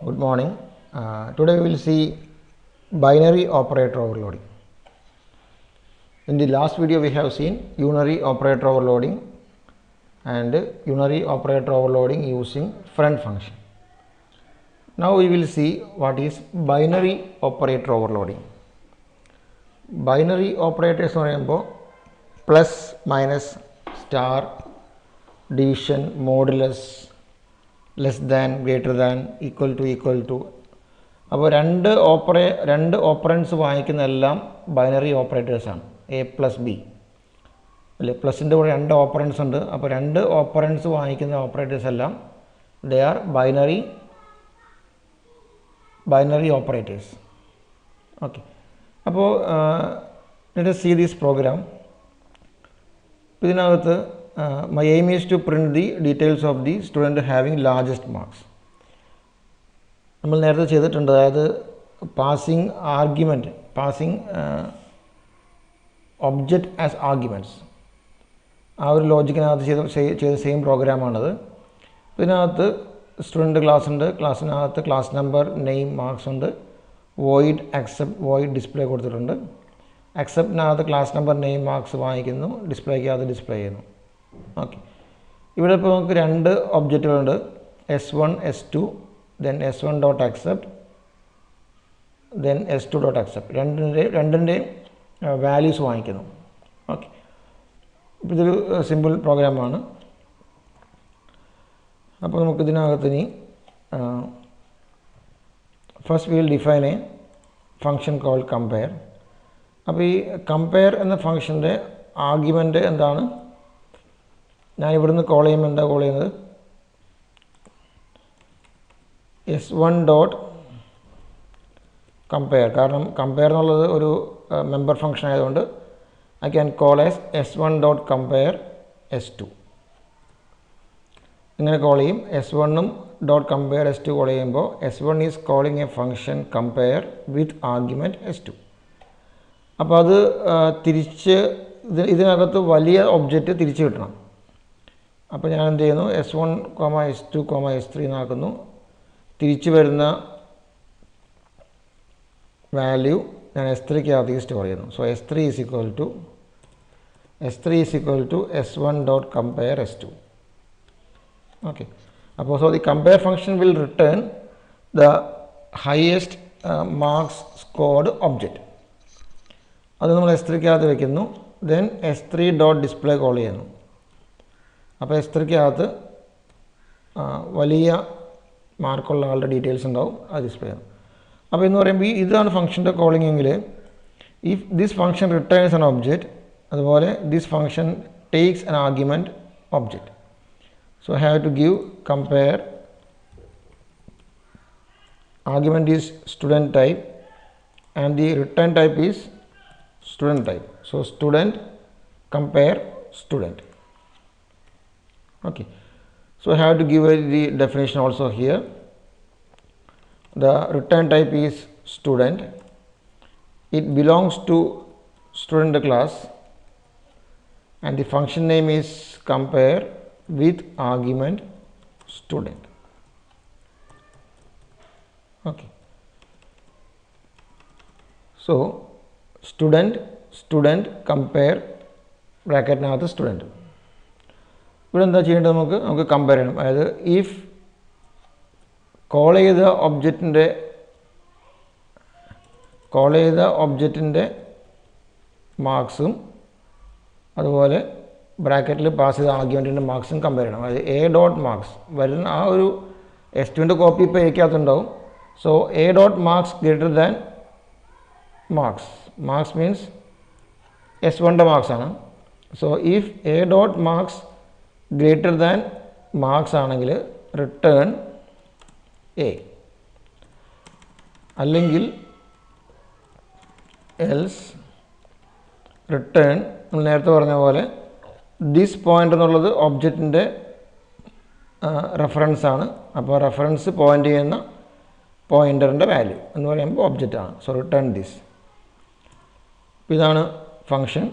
Good morning. Today we will see binary operator overloading. In the last video we have seen unary operator overloading and unary operator overloading using friend function. Now we will see what is binary operator overloading. Binary operators എന്ന് പറയുമ്പോൾ plus minus star division modulus less than greater than equal to അപ്പോൾ രണ്ട് operands വാങ്ങിക്കുന്ന എല്ലാം binary ഓപ്പറേറ്റേഴ്സാണ്. A plus B അല്ലേ, പ്ലസിൻ്റെ കൂടെ രണ്ട് ഓപ്പറൻസ് ഉണ്ട്. അപ്പോൾ രണ്ട് ഓപ്പറൻസ് വാങ്ങിക്കുന്ന ഓപ്പറേറ്റേഴ്സ് എല്ലാം they are binary operators. Okay, അപ്പോൾ let us see this program. ഇതിനകത്ത് my aim is to print the details of the student having largest marks. നമ്മൾ നേരത്തെ ചെയ്തിട്ടുണ്ട്, അതായത് പാസിംഗ് ഒബ്ജക്റ്റ് ആസ് ആർഗ്യുമെൻറ്റ്സ്, ആ ഒരു ലോജിക്കിനകത്ത് ചെയ്ത സെയിം പ്രോഗ്രാമാണത്. ഇതിനകത്ത് സ്റ്റുഡൻറ്റ് ക്ലാസ് ഉണ്ട്, ക്ലാസ്സിനകത്ത് ക്ലാസ് നമ്പർ നെയിം മാർക്സ് ഉണ്ട്, വോയിഡ് അക്സെപ്റ്റ് വോയിഡ് ഡിസ്പ്ലേ കൊടുത്തിട്ടുണ്ട്. അക്സെപ്റ്റിനകത്ത് ക്ലാസ് നമ്പർ നെയിം മാർക്സ് വാങ്ങിക്കുന്നു, ഡിസ്പ്ലേക്കകത്ത് ഡിസ്പ്ലേ ചെയ്യുന്നു. ഓക്കെ, ഇവിടെ ഇപ്പോൾ നമുക്ക് രണ്ട് ഒബ്ജക്റ്റുകളുണ്ട്, S1 S2, then S1 dot accept, then S2 dot accept. രണ്ടിൻ്റെയും വാല്യൂസ് വാങ്ങിക്കുന്നു. ഓക്കെ, ഇപ്പോൾ ഇതൊരു സിമ്പിൾ പ്രോഗ്രാമാണ്. അപ്പോൾ നമുക്കിതിനകത്ത് ഇനി first we will define a function call compare. അപ്പോൾ ഈ കമ്പയർ എന്ന ഫംഗ്ഷൻ്റെ ആർഗ്യുമെൻ്റ് എന്താണ്? ഞാൻ ഇവിടുന്ന് കോൾ ചെയ്യുമ്പോൾ എന്താ കോൾ ചെയ്യുന്നത്? S1 dot compare. കാരണം കമ്പയർ എന്നുള്ളത് ഒരു മെമ്പർ ഫംഗ്ഷൻ ആയതുകൊണ്ട് I can call as S1 dot compare S2. ഇങ്ങനെ കോൾ ചെയ്യും. S1 dot compare S2 call ചെയ്യുമ്പോൾ S1 is calling A function compare with argument S2. അപ്പോൾ അത് തിരിച്ച് ഇതിനകത്ത് വലിയ ഒബ്ജക്റ്റ് തിരിച്ച് കിട്ടണം. അപ്പോൾ ഞാൻ എന്ത് ചെയ്യുന്നു? S1, S2, S3 എന്നാക്കുന്നു. തിരിച്ചു വരുന്ന വാല്യൂ ഞാൻ S3ക്കകത്തേക്ക് സ്റ്റോർ ചെയ്യുന്നു. So S3 is equal to S1 dot compare S2. Okay, അപ്പോൾ so the compare function will return the highest marks scored object. അത് നമ്മൾ S3ക്കകത്ത് വയ്ക്കുന്നു. Then S3 dot display call ചെയ്യുന്നു. അപ്പോൾ S3ക്കകത്ത് വലിയ മാർക്കുള്ള ആളുടെ ഡീറ്റെയിൽസ് ഉണ്ടാവും, അത് ഡിസ്പ്ലേ ചെയ്യണം. അപ്പോൾ എന്ന് പറയുമ്പോൾ ഇതാണ് ഫംഗ്ഷൻ്റെ കോളിംഗ് എങ്കിൽ if this function returns an object, അതുപോലെ this function takes an argument object. So I have to give compare, argument is student type and the return type is student type. So student compare student. Okay, so I have to give the definition also here. The return type is student. It belongs to student class and the function name is compare with argument student. Okay, so student compare ബ്രാക്കറ്റിനകത്ത് student. ഇവിടെ എന്താ ചെയ്യേണ്ടത്? നമുക്ക് compare ചെയ്യണം. അതായത് if call ചെയ്ത ഒബ്ജക്റ്റിൻ്റെ മാർക്സും അതുപോലെ ബ്രാക്കറ്റിൽ പാസ് ചെയ്ത ആർഗ്യുമെൻറ്റിൻ്റെ മാർക്സും കമ്പയർ ചെയ്യണം. അതായത് എ ഡോട്ട് മാർക്സ് വരുന്ന ആ ഒരു S2ൻ്റെ കോപ്പി ഇപ്പോൾ എക്കകത്തുണ്ടാവും. So a dot marks greater than marks means S1ൻ്റെ മാർക്സ് ആണ്. So if a dot marks greater than marks ആണെങ്കിൽ റിട്ടേൺ എ, അല്ലെങ്കിൽ എൽസ് റിട്ടേൺ നമ്മൾ നേരത്തെ പറഞ്ഞ പോലെ ദിസ് പോയിൻ്റ് എന്നുള്ളത് ഒബ്ജക്റ്റിൻ്റെ റെഫറൻസ് ആണ്. അപ്പോൾ റെഫറൻസ് പോയിൻ്റ് ചെയ്യുന്ന പോയിൻ്ററിൻ്റെ വാല്യൂ എന്ന് പറയുമ്പോൾ ഒബ്ജക്റ്റ് ആണ്. So return this. ഇതാണ് ഫംഗ്ഷൻ.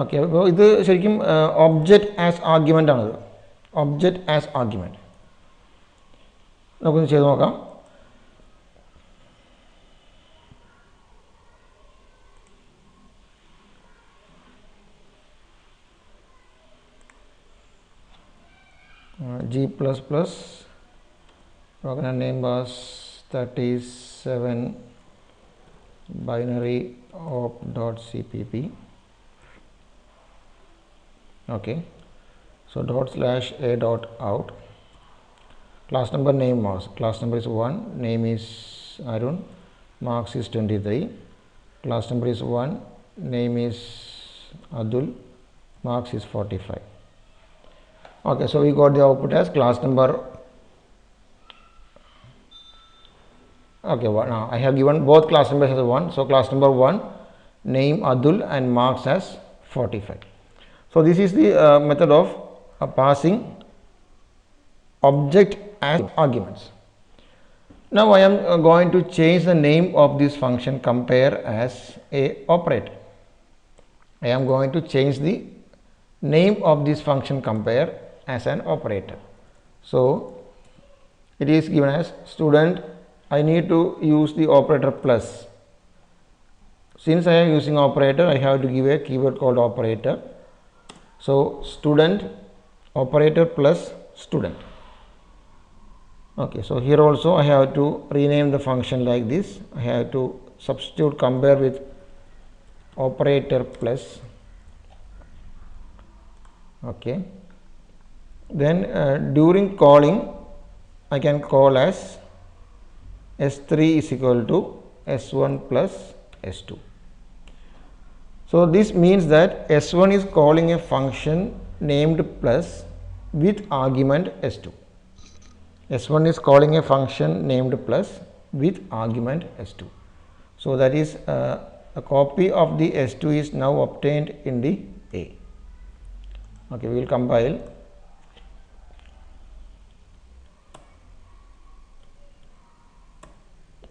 ഓക്കെ, അപ്പോൾ ഇത് ശരിക്കും ഒബ്ജക്റ്റ് ആസ് ആർഗ്യുമെൻ്റ് ആണിത്. object as argument. നമുക്കൊന്ന് ചെയ്ത് നോക്കാം. G++, program name was 37 binary op.cpp. Okay, so /a.out. Class number name was, class number is 1, name is Arun, marks is 23. Class number is 1, name is Adul, marks is 45. Okay, so we got the output as class number. Okay, now I have given both class numbers as 1. So class number 1, name Adul and marks as 45. So this is the method of passing object as arguments. Now I am going to change the name of this function compare as a operator. I am going to change the name of this function compare as an operator. So it is given as student. I need to use the operator plus. Since I am using operator, I have to give a keyword called operator. So student operator plus student. Okay, so here also I have to rename the function like this. I have to substitute compare with operator plus. Okay, then during calling I can call as S3 is equal to S1 plus S2. So this means that S1 is calling a function named plus with argument S2. S1 is calling a function named plus with argument S2. So that is a copy of the S2 is now obtained in the A. Okay, we will compile.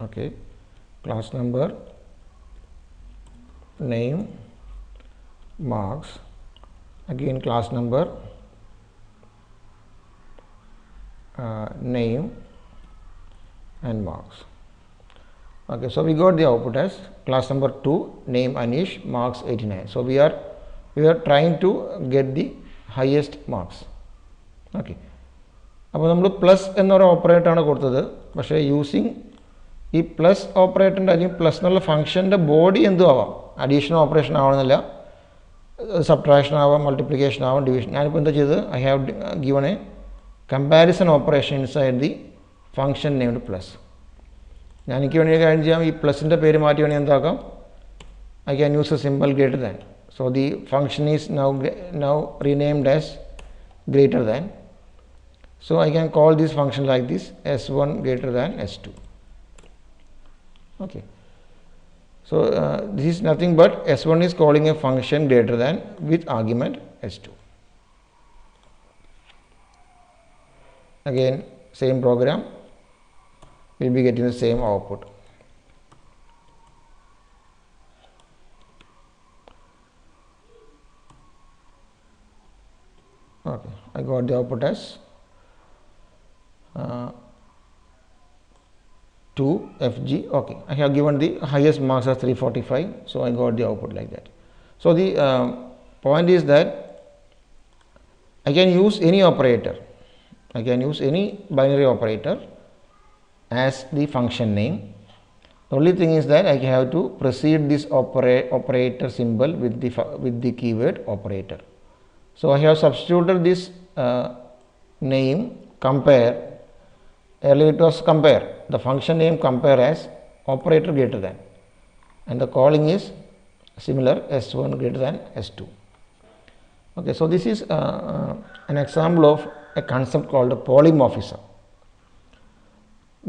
Okay, class number, name, marks, again class number, name and marks. Okay, so we got the output as class number 2, name Anish, marks 89. So we are trying to get the highest marks. Okay, അപ്പോൾ നമ്മൾ plus എന്നൊരു ഓപ്പറേറ്ററാണ് കൊടുത്തത്. പക്ഷേ using ഈ plus ഓപ്പറേറ്ററിൻ്റെ അല്ലെങ്കിൽ plus എന്നുള്ള ഫംഗ്ഷൻ്റെ body എന്തും ആവാം. അഡീഷൻ ഓപ്പറേഷൻ ആവണമെന്നില്ല, സബ്ട്രാക്ഷൻ ആവാം, മൾട്ടിപ്ലിക്കേഷൻ ആവാം, ഡിവിഷൻ. ഞാനിപ്പോൾ എന്താ ചെയ്തത്, I have given A comparison operation inside the function named plus. ഞാൻ എനിക്ക് വേണ്ടി കാര്യം ചെയ്യാം, ഈ പ്ലസിൻ്റെ പേര് മാറ്റി വേണമെങ്കിൽ എന്താക്കാം, I can use a simple greater than. So the function is now renamed as greater than. So I can call this function like this, S1 greater than S2. Okay, so this is nothing but S1 is calling a function greater than with argument S2. Again same program, we will be getting the same output. Okay, I got the output as 2 FG. Okay, I have given the highest marks as 345, so I got the output like that. So the point is that I can use any operator. I can use any binary operator as the function name. The only thing is that I have to precede this operator symbol with the keyword operator. So I have substituted this name compare. Earlier it was compare, the function name compare as operator greater than, and the calling is similar, S1 greater than S2. Okay, so this is an example of a concept called polymorphism.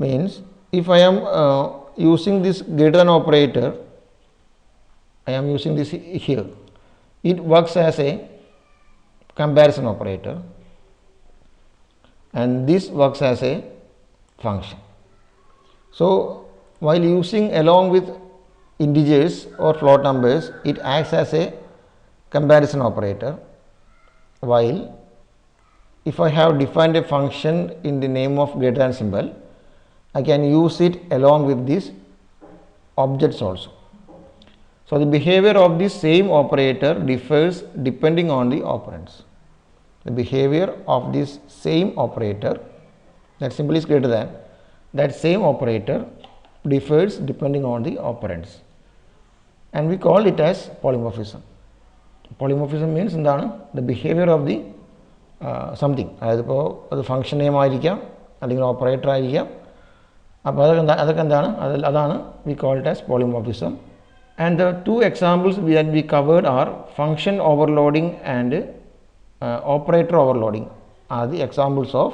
Means if I am using this greater than operator, I am using this here, it works as a comparison operator, and this works as a function. So while using along with integers or float numbers, it acts as a comparison operator, while if I have defined a function in the name of greater than symbol, I can use it along with these objects also. So the behavior of the same operator differs depending on the operands. The behavior of this same operator, that symbol is greater than, that same operator differs depending on the operands, and we call it as polymorphism. Polymorphism means the behavior of the something. അതായത് ഇപ്പോൾ അത് function name ആയിരിക്കാം അല്ലെങ്കിൽ operator ആയിരിക്കാം. അപ്പോൾ അതൊക്കെ എന്താണ്, അതാണ് we call it as polymorphism. And the two examples that we covered are function overloading and operator overloading are the examples of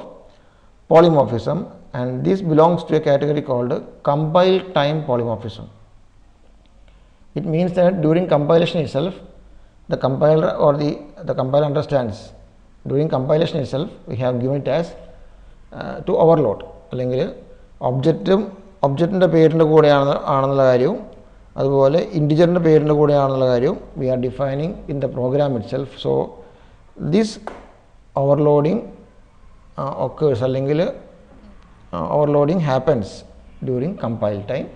polymorphism, and this belongs to a category called compile time polymorphism. It means that during compilation itself, the compiler or the compiler understands during compilation itself we have given it as to overload, അല്ലെങ്കിൽ ഒബ്ജക്റ്റിൻ്റെ പേരിൻ്റെ കൂടെയാണെന്നുള്ള കാര്യവും അതുപോലെ ഇൻറ്റിജറിൻ്റെ പേരിൻ്റെ കൂടെയാണെന്നുള്ള കാര്യവും we are defining in the program itself. So this overloading occurs, അല്ലെങ്കിൽ overloading happens during compile time,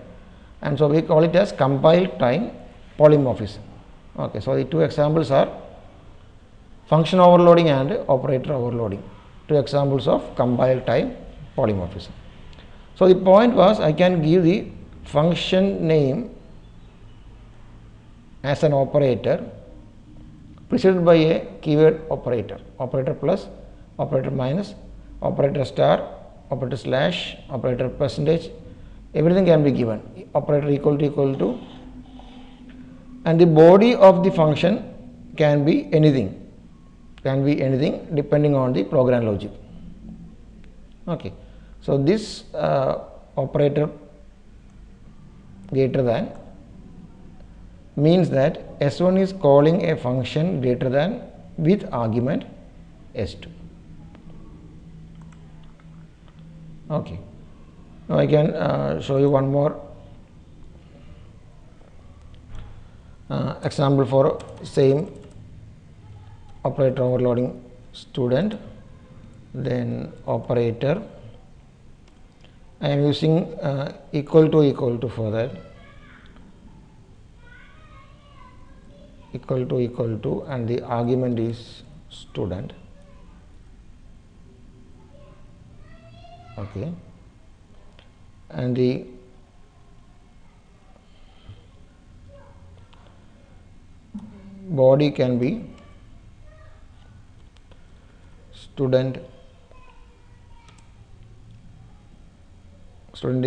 and so we call it as compile time polymorphism. Okay, so the two examples are function overloading and operator overloading, two examples of compile time polymorphism. So the point was, I can give the function name as an operator preceded by a keyword operator, operator plus, operator minus, operator star, operator slash, operator percentage, everything can be given, operator equal to, and the body of the function can be anything depending on the program logic. Okay, so this operator greater than means that S1 is calling a function greater than with argument S2. Okay, now I can show you one more example for same operator overloading student. Then operator, I am using equal to for that, equal to, and the argument is student. Okay, and the body can be student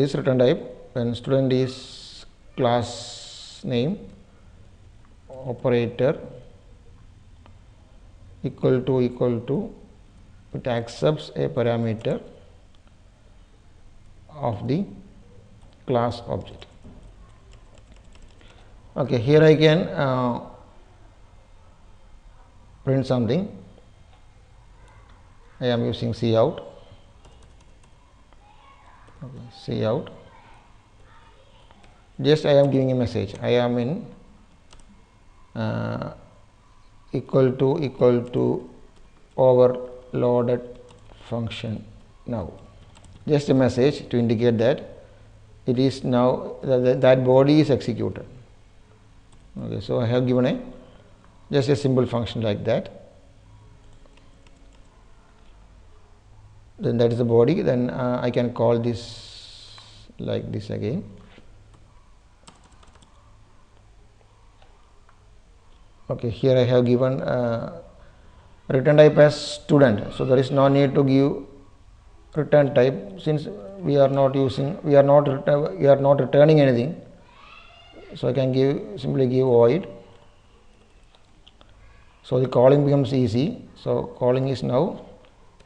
is return type, when student is class name, operator equal to, it accepts a parameter of the class object. Okay, here I can print something. I am using cout. Okay, cout. Just I am giving a message. I am in equal to overloaded function now. Just a message to indicate that it is now that body is executed. Okay, so I have given just a simple function like that. Then that is the body. Then I can call this like this again. Okay, here I have given return type as student, so there is no need to give return type since we are not returning anything. So I can simply give void. So the calling becomes easy. So calling is now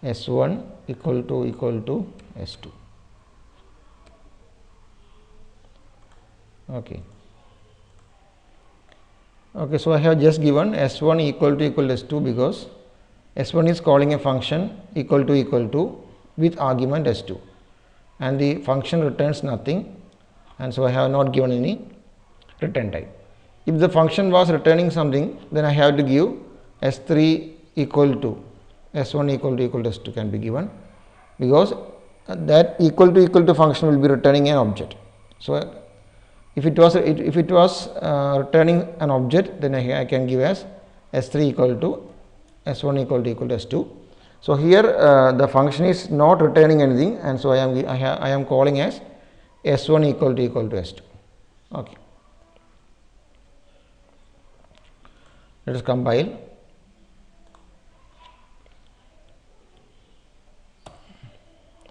S1 equal to S2. Okay, so I have just given S1 equal to S2 because S1 is calling a function equal to with argument S2, and the function returns nothing, and so I have not given any return type. If the function was returning something, then I have to give S3 equal to s1 equal to s2 can be given, because that equal to function will be returning an object. So if it was returning an object, then I can give as s3 equal to s1 equal to s2. So here the function is not returning anything, and so I am calling as s1 equal to s2. Okay. Let us compile.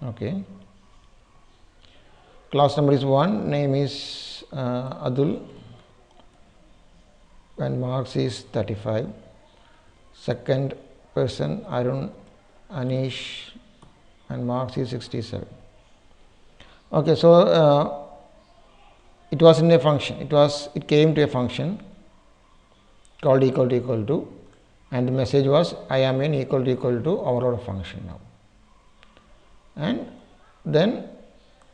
Okay. Class number is 1, name is Adul, and marks is 35. Second person Arun, Anish, and marks is 67. Okay, so it was in a function. It came to a function called equal to, and the message was I am in equal to overload function now. And then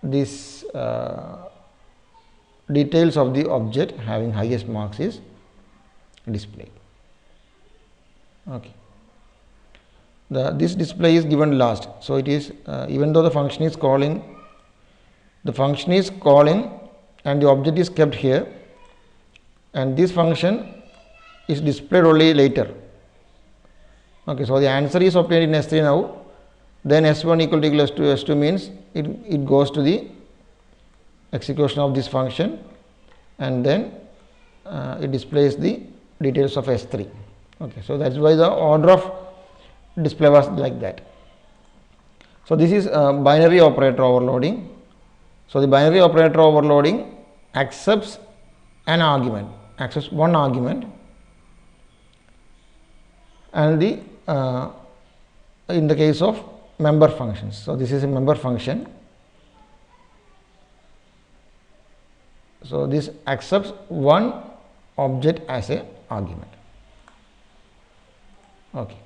this details of the object having highest marks is displayed. Okay. This display is given last. So it is even though the function is calling and the object is kept here, and this function is displayed only later. Okay, so the answer is obtained in S3 now. Then S1 equal to S2 means it goes to the execution of this function, and then it displays the details of S3. Okay, so that's why the order of display was like that. So this is binary operator overloading. So the binary operator overloading accepts one argument, and in the case of member functions. So this is a member function. So this accepts one object as a argument. Okay.